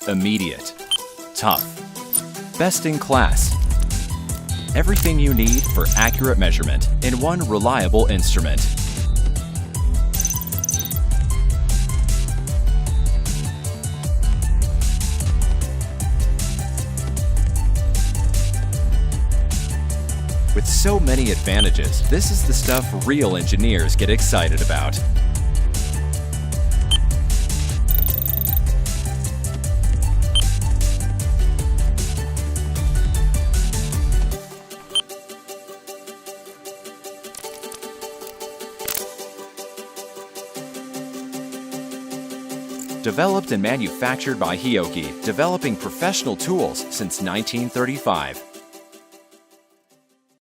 Immediate. Tough. Best in class. Everything you need for accurate measurement in one reliable instrument. With so many advantages, this is the stuff real engineers get excited about. Developed and manufactured by Hioki, developing professional tools since 1935.